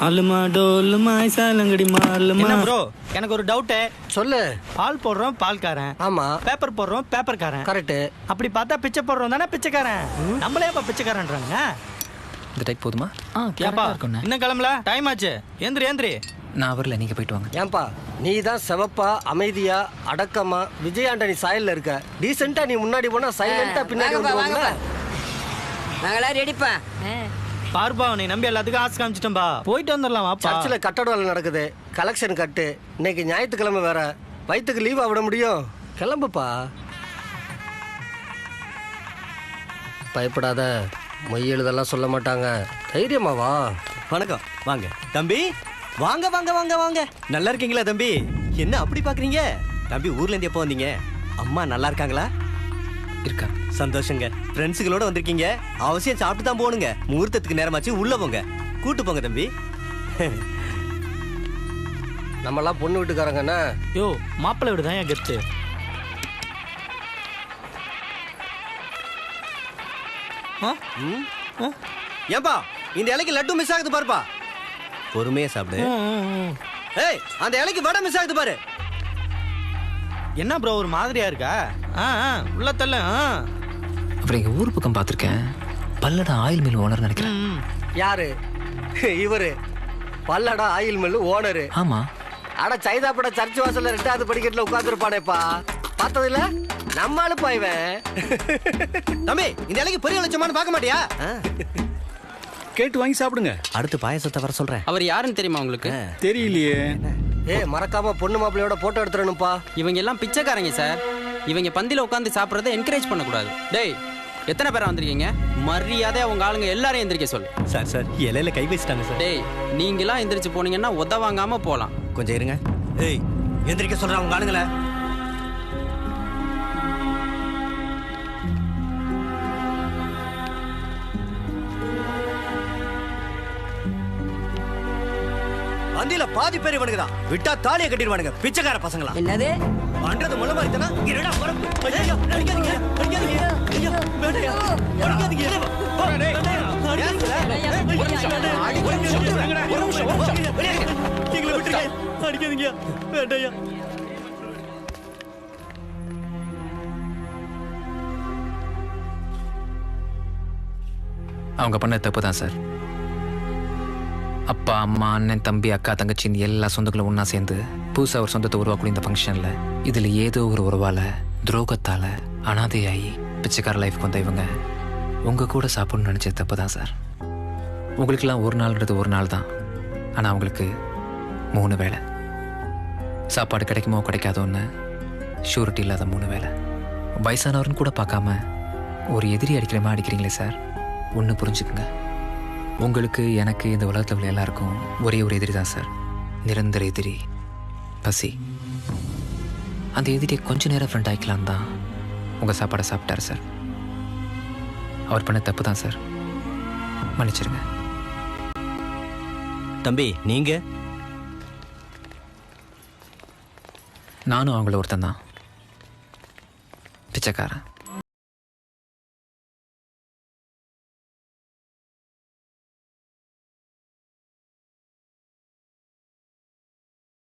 அலுமா டோலுமா சாலங்கடி மாலுமா. என்ன ப்ரோ, எனக்கு ஒரு டவுட்டு. சொல்லு. பால் போடுறோம் பால்காரன், ஆமா. பேப்பர் போடுறோம் பேப்பர்காரன். கரெக்ட். அப்படி பார்த்தா பிச்சை போடுறோம் தானே பிச்சைக்காரன். நம்மளே அப்ப பிச்சைக்காரன்றாங்க. இந்த டைப் போதுமா? ஏப்பா இன்னும் கிளம்பல, டைம் ஆச்சு. ஏந்திரி ஏந்திரி. நான் வரல, நீங்க போயிட்டு வாங்க. ஏன்பா நீ தான் செவப்பா அமைதியா அடக்கமா விஜய் ஆண்டனி சாயல்ல இருக்க. டீசெண்டா நீ முன்னாடி போனா சைலண்டா பின்னாடி வந்துருவாங்க. நாங்களா ரெடிப்பா. பார்ப்பா, நீ நம்பி எல்லாத்துக்கும் ஆசை காமிச்சிட்டோம்பா. போயிட்டு வந்துடலாம் வாப்பா. சர்ச்சில் கட்டட வேலை நடக்குது, கலெக்ஷன் கட்டு. இன்னைக்கு ஞாயிற்றுக்கிழமை வேற, வயிற்றுக்கு லீவா விட முடியும். கிளம்புப்பா. பயப்படாத, மொய் எழுதெல்லாம் சொல்ல மாட்டாங்க. தைரியமா வா. வணக்கம். வாங்க தம்பி, வாங்க வாங்க வாங்க வாங்க. நல்லா இருக்கீங்களா தம்பி? என்ன அப்படி பாக்குறீங்க? தம்பி ஊர்ல இருந்து எப்போ வந்தீங்க? அம்மா நல்லா இருக்காங்களா? இருக்கா? சந்தோஷங்க. ஃப்ரெண்ட்ஸுகளோட வந்திருக்கீங்க, அவசியம் சாப்பிட்டு தான் போகணுங்க. முகூர்த்தத்துக்கு நேரமாச்சு, உள்ள போங்க. கூட்டு போங்க தம்பி. நம்மலாம் பொண்ணு வீட்டுக்காரங்கண்ணா. யோ மாப்பிள்ளை வீடு தான் என் கெத்து. ஏன்பா இந்த இலைக்கு லட்டு மிஸ் ஆகுது பாருப்பா. பொறுமையா சாப்பிடு. ஏய், அந்த இலைக்கு வடை மிஸ் ஆகுது பாரு. என்ன ப்ரோ ஒரு மாதிரியா இருக்கா? உள்ள தள்ள. அப்புறம் எங்க ஊர் பக்கம் பார்த்துருக்கேன். பல்லடா ஆயில் மில் ஓனர் நினைக்கிறேன். யாரு இவரு? பல்லடா ஆயில் மில் ஓனரு. ஆமா. அட சைதாப்பட சர்ச் வாசல்ல 2வது படிக்கட்டுல உட்கார்ந்துருப்பானேப்பா. பார்த்தது இல்ல? நம்மளுப்பா இவன். தம்பி இந்த இலைக்கு பெரிய லட்சமானு பார்க்க மாட்டியா? கேட்டு வாங்கி சாப்பிடுங்க. அடுத்து பாயசத்தை வர சொல்றேன். அவர் யாருன்னு தெரியுமா உங்களுக்கு? தெரியலையே. மறக்காம பொண்ணு மாப்பிள்ளையோட போட்டோ எடுத்துறணும்ப்பா. இவங்க எல்லாம் பிச்சைக்காரங்க சார். இவங்க பந்தில உட்காந்து சாப்பிட்றத என்கரேஜ் பண்ணக்கூடாது. டேய், எத்தனை பேரா வந்திருக்கீங்க? மரியாதை அவங்க ஆளுங்க எல்லாரையும் எந்திரிக்க சொல்லு. சார் இலையில கை வச்சிட்டாங்க சார். டேய், நீங்களாம் எந்திரிச்சு போனீங்கன்னா உத வாங்காம போலாம். கொஞ்சம் இருங்க. ஏய், எந்திரிக்க சொல்றேன் உங்க ஆளுங்கள. வந்தியில பாதி பேர் இவனுக்கு தான். விட்டா தாலியை கட்டிடுவானுங்க பிச்சைக்கார பசங்களா. என்னது பண்றது முள்ள மாதிரி தானா? இருடா பரப்பு. ஐயா அடிக்காதீங்க, அடிக்காதீங்க. ஐயா வேடையா, அடிக்காதீங்க. அடிக்காதீங்க வேடையா. அவங்க பண்ண தப்பு தான் சார். அப்பா அம்மா அண்ணன் தம்பி அக்கா தங்கச்சின்னு எல்லா சொந்தங்களும் ஒன்றா சேர்ந்து புதுசாக ஒரு சொந்தத்தை உருவாக்கக்கூடிய இந்த ஃபங்க்ஷனில் இதில் ஏதோ ஒரு உறவால் துரோகத்தால் அனாதையாகி பிச்சைக்கார லைஃப்க்கு வந்த இவங்க உங்கள் கூட சாப்பிட்ணுன்னு நினச்ச தப்பு தான் சார். உங்களுக்கெல்லாம் ஒரு நாள்ன்றது ஒரு நாள் தான். ஆனால் அவங்களுக்கு 3 வேளை சாப்பாடு கிடைக்குமோ கிடைக்காதோன்னு ஷூரிட்டி இல்லாத 3 வேளை. வயசானவர்னு கூட பார்க்காம ஒரு எதிரி அடிக்கிற மாதிரி அடிக்கிறீங்களே சார். ஒன்று புரிஞ்சுக்குங்க, உங்களுக்கு எனக்கு இந்த உலகத்தில் உள்ள எல்லாருக்கும் ஒரே ஒரு எதிரி தான் சார். நிரந்தர எதிரி, பசி. அந்த எதிரியை கொஞ்ச நேரம் ஃப்ரெண்ட் ஆகிக்கலாம் தான் உங்கள் சாப்பாடை சாப்பிட்டாரு சார். அவர் பண்ண தப்பு தான் சார், மன்னிச்சிருங்க. தம்பி நீங்க? நானும் அவங்கள ஒருத்தன் தான், பிச்சைக்காரன்.